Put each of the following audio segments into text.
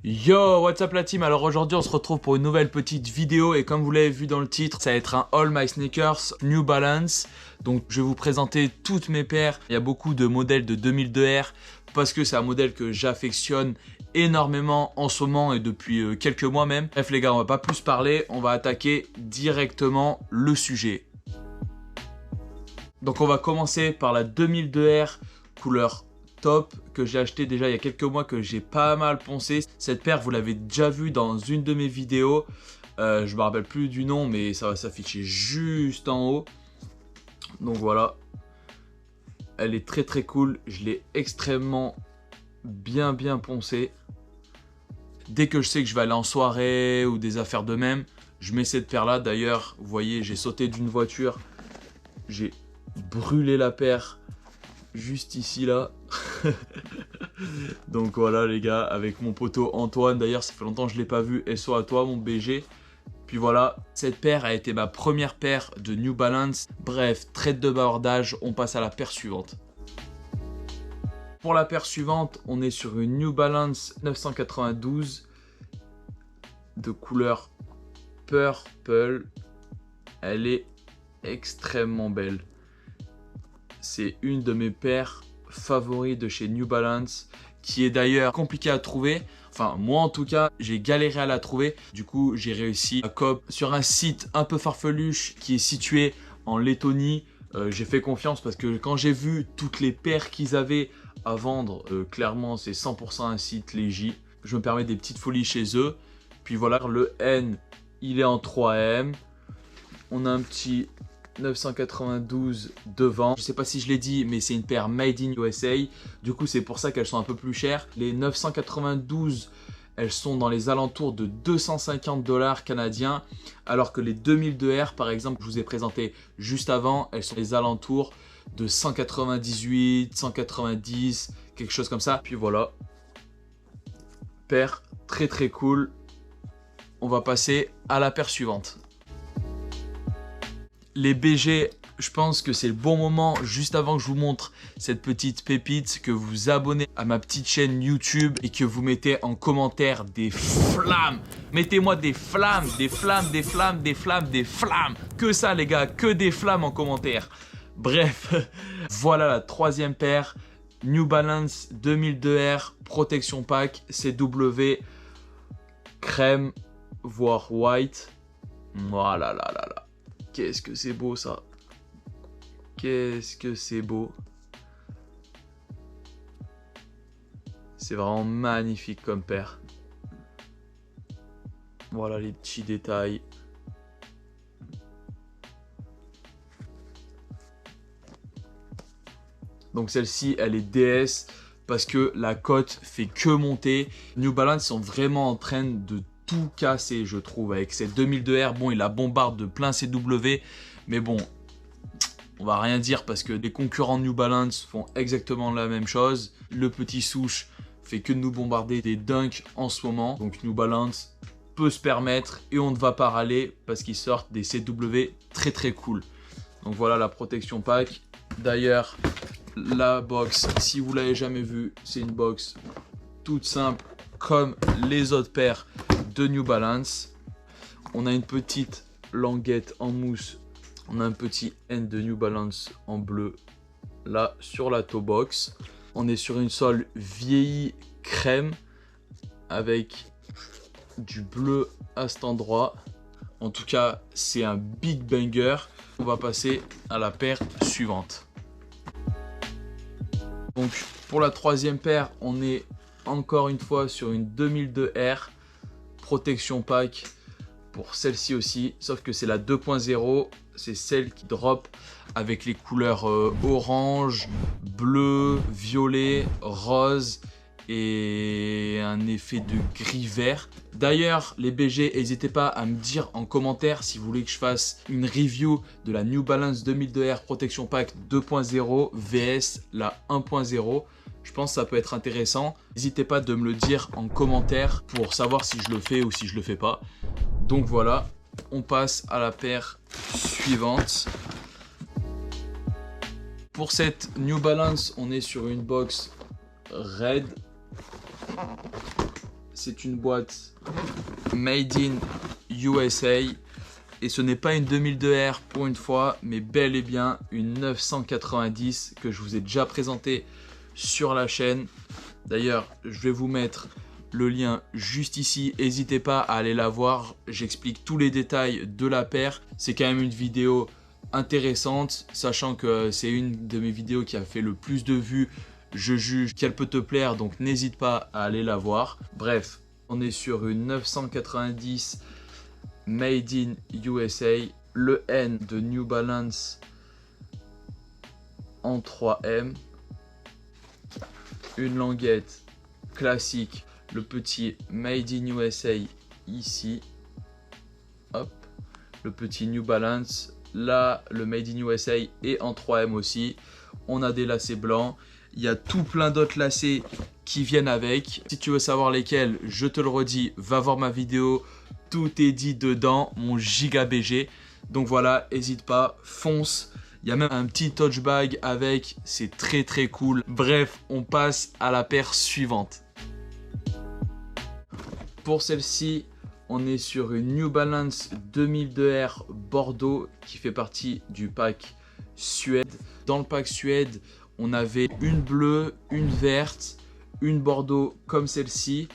Yo, what's up la team? Alors aujourd'hui on se retrouve pour une nouvelle petite vidéo et comme vous l'avez vu dans le titre, ça va être un All My Sneakers New Balance. Donc je vais vous présenter toutes mes paires. Il y a beaucoup de modèles de 2002R parce que c'est un modèle que j'affectionne énormément en ce moment et depuis quelques mois même. Bref les gars, on va pas plus parler, on va attaquer directement le sujet. Donc on va commencer par la 2002R couleur top que j'ai acheté déjà il y a quelques mois, que j'ai pas mal poncé. Cette paire vous l'avez déjà vue dans une de mes vidéos, je me rappelle plus du nom mais ça va s'afficher juste en haut. Donc voilà, elle est très cool, je l'ai extrêmement bien poncée. Dès que je sais que je vais aller en soirée ou des affaires de même, je mets cette paire là. D'ailleurs vous voyez, j'ai sauté d'une voiture, j'ai brûlé la paire juste ici là. Donc voilà les gars, avec mon poteau Antoine, d'ailleurs ça fait longtemps que je l'ai pas vu, SO à toi mon BG. Puis voilà, cette paire a été ma première paire de New Balance. Bref, traite de bavardage, on passe à la paire suivante. Pour la paire suivante, on est sur une New Balance 992 de couleur purple. Elle est extrêmement belle. C'est une de mes paires favoris de chez New Balance, qui est d'ailleurs compliquée à trouver. Enfin, moi en tout cas, j'ai galéré à la trouver. Du coup, j'ai réussi à coop sur un site un peu farfeluche qui est situé en Lettonie. J'ai fait confiance parce que quand j'ai vu toutes les paires qu'ils avaient à vendre, clairement, c'est 100% un site léger. Je me permets des petites folies chez eux. Puis voilà, le N, il est en 3M. On a un petit 992 devant. Je sais pas si je l'ai dit, mais c'est une paire made in USA. Du coup, c'est pour ça qu'elles sont un peu plus chères. Les 992, elles sont dans les alentours de 250 $ canadiens. Alors que les 2002R, par exemple, que je vous ai présenté juste avant, elles sont les alentours de 198, 190, quelque chose comme ça. Puis voilà. Paire très cool. On va passer à la paire suivante. Les BG, je pense que c'est le bon moment, juste avant que je vous montre cette petite pépite, que vous vous abonnez à ma petite chaîne YouTube et que vous mettez en commentaire des flammes. Mettez-moi des flammes, des flammes, des flammes, des flammes, des flammes. Que ça les gars, que des flammes en commentaire. Bref, voilà la troisième paire. New Balance 2002R, protection pack, CW, crème, voire white. Voilà là. Qu'est-ce que c'est beau ça. Qu'est-ce que c'est beau. C'est vraiment magnifique comme paire. Voilà les petits détails. Donc celle-ci, elle est DS parce que la cote fait que monter. New Balance sont vraiment en train de tout casser, je trouve, avec cette 2002R. Bon, il la bombarde de plein CW, mais bon, on va rien dire parce que les concurrents New Balance font exactement la même chose. Le petit souche fait que de nous bombarder des dunks en ce moment. Donc New Balance peut se permettre et on ne va pas râler parce qu'ils sortent des CW très cool. Donc voilà la protection pack. D'ailleurs, la box, si vous l'avez jamais vue, c'est une box toute simple comme les autres paires de New Balance. On a une petite languette en mousse. On a un petit N de New Balance en bleu là sur la toe box. On est sur une sole vieillie crème avec du bleu à cet endroit. En tout cas, c'est un big banger. On va passer à la paire suivante. Donc pour la troisième paire, on est encore une fois sur une 2002R protection pack pour celle-ci aussi, sauf que c'est la 2.0, c'est celle qui drop avec les couleurs orange, bleu, violet, rose et un effet de gris vert. D'ailleurs les BG, n'hésitez pas à me dire en commentaire si vous voulez que je fasse une review de la New Balance 2002R Protection Pack 2.0 vs la 1.0. Je pense que ça peut être intéressant. N'hésitez pas de me le dire en commentaire pour savoir si je le fais ou si je le fais pas. Donc voilà, on passe à la paire suivante. Pour cette New Balance, on est sur une box red. c'est une boîte Made in USA. Et ce n'est pas une 2002R pour une fois, mais bel et bien une 990 que je vous ai déjà présenté sur la chaîne. D'ailleurs, je vais vous mettre le lien juste ici. N'hésitez pas à aller la voir. J'explique tous les détails de la paire. C'est quand même une vidéo intéressante, sachant que c'est une de mes vidéos qui a fait le plus de vues. Je juge qu'elle peut te plaire, donc n'hésite pas à aller la voir. Bref, on est sur une 990 Made in USA, le N de New Balance en 3M, une languette classique, le petit Made in USA ici, hop, le petit New Balance, là le Made in USA est en 3M aussi, on a des lacets blancs, il y a tout plein d'autres lacets qui viennent avec. Si tu veux savoir lesquels, je te le redis, va voir ma vidéo. Tout est dit dedans, mon giga BG. Donc voilà, n'hésite pas, fonce. Il y a même un petit touch bag avec, c'est très très cool. Bref, on passe à la paire suivante. Pour celle-ci, on est sur une New Balance 2002R Bordeaux qui fait partie du pack Suède. Dans le pack Suède, on avait une bleue, une verte, une Bordeaux comme celle-ci.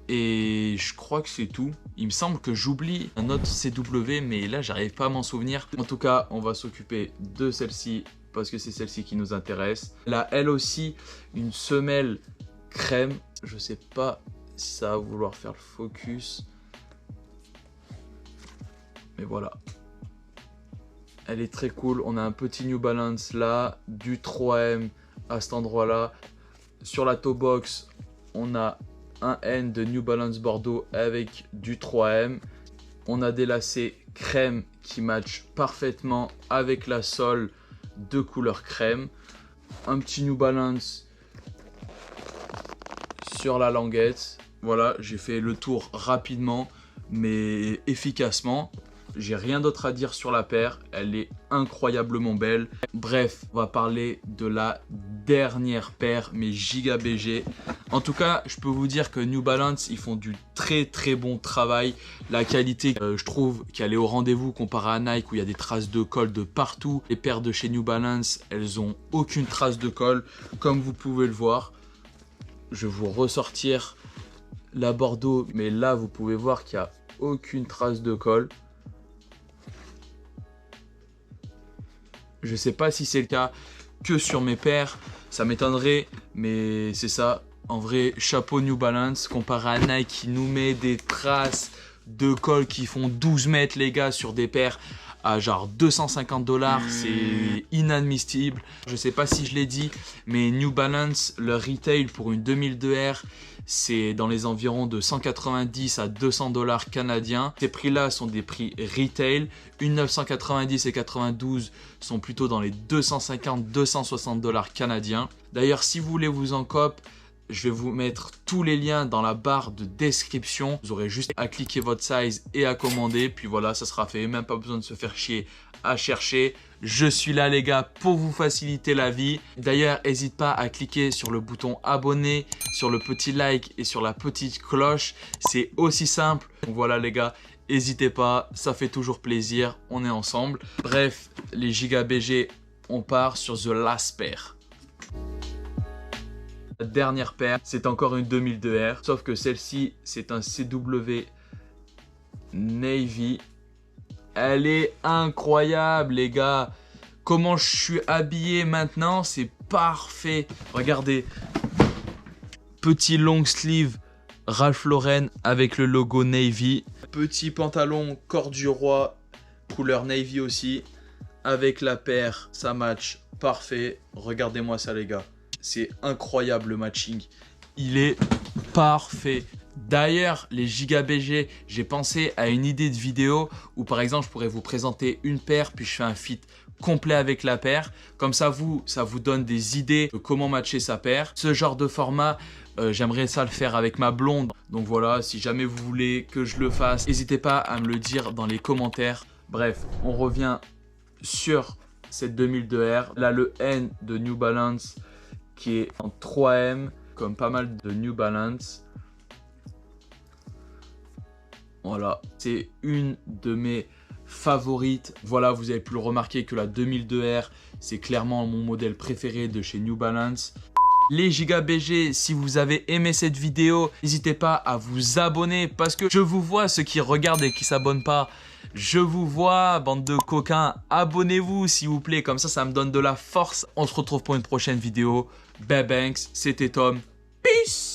Et je crois que c'est tout. Il me semble que j'oublie un autre CW, mais là, j'arrive pas à m'en souvenir. En tout cas, on va s'occuper de celle-ci parce que c'est celle-ci qui nous intéresse. Là, elle aussi, une semelle crème. Je sais pas si ça va vouloir faire le focus. Mais voilà. Elle est très cool. On a un petit New Balance là, du 3M à cet endroit-là. Sur la toe box, on a un N de New Balance Bordeaux avec du 3M. On a des lacets crème qui matchent parfaitement avec la sole de couleur crème. Un petit New Balance sur la languette. Voilà, j'ai fait le tour rapidement mais efficacement. J'ai rien d'autre à dire sur la paire, elle est incroyablement belle. Bref, on va parler de la dernière paire, mes giga BG. En tout cas, je peux vous dire que New Balance, ils font du très très bon travail. La qualité, je trouve qu'elle est au rendez-vous comparé à Nike où il y a des traces de colle de partout. Les paires de chez New Balance, elles ont aucune trace de colle, comme vous pouvez le voir. Je vais vous ressortir la Bordeaux, mais là, vous pouvez voir qu'il n'y a aucune trace de colle. Je sais pas si c'est le cas que sur mes paires, ça m'étonnerait, mais c'est ça. En vrai, chapeau New Balance comparé à Nike qui nous met des traces de colle qui font 12 mètres les gars sur des paires à genre 250 $, c'est inadmissible. Je sais pas si je l'ai dit, mais New Balance, le retail pour une 2002R, c'est dans les environs de 190 à 200 $ canadiens. Ces prix-là sont des prix retail. Une 990 et 92 sont plutôt dans les 250-260 $ canadiens. D'ailleurs, si vous voulez vous en cope, je vais vous mettre tous les liens dans la barre de description. Vous aurez juste à cliquer votre size et à commander. Puis voilà, ça sera fait. Même pas besoin de se faire chier à chercher. Je suis là les gars pour vous faciliter la vie. D'ailleurs, n'hésite pas à cliquer sur le bouton abonner, sur le petit like et sur la petite cloche. C'est aussi simple. Donc voilà les gars, n'hésitez pas, ça fait toujours plaisir. On est ensemble. Bref, les giga BG, on part sur The Last Pair. La dernière paire, c'est encore une 2002R, sauf que celle-ci, c'est un CW Navy. Elle est incroyable, les gars. Comment je suis habillé maintenant, c'est parfait. Regardez, petit long sleeve Ralph Lauren avec le logo Navy. Petit pantalon corps du roi, couleur Navy aussi. Avec la paire, ça match parfait. Regardez-moi ça, les gars. C'est incroyable le matching. Il est parfait. D'ailleurs, les giga BG, j'ai pensé à une idée de vidéo où par exemple, je pourrais vous présenter une paire puis je fais un fit complet avec la paire. Comme ça vous donne des idées de comment matcher sa paire. Ce genre de format, j'aimerais ça le faire avec ma blonde. Donc voilà, si jamais vous voulez que je le fasse, n'hésitez pas à me le dire dans les commentaires. Bref, on revient sur cette 2002R. Là, le N de New Balance qui est en 3M, comme pas mal de New Balance. Voilà, c'est une de mes favorites. Voilà, vous avez pu le remarquer que la 2002R, c'est clairement mon modèle préféré de chez New Balance. Les Giga BG, si vous avez aimé cette vidéo, n'hésitez pas à vous abonner parce que je vous vois ceux qui regardent et qui ne s'abonnent pas. Je vous vois, bande de coquins, abonnez-vous s'il vous plaît, comme ça me donne de la force. On se retrouve pour une prochaine vidéo. Bye Banks, c'était Tom. Peace!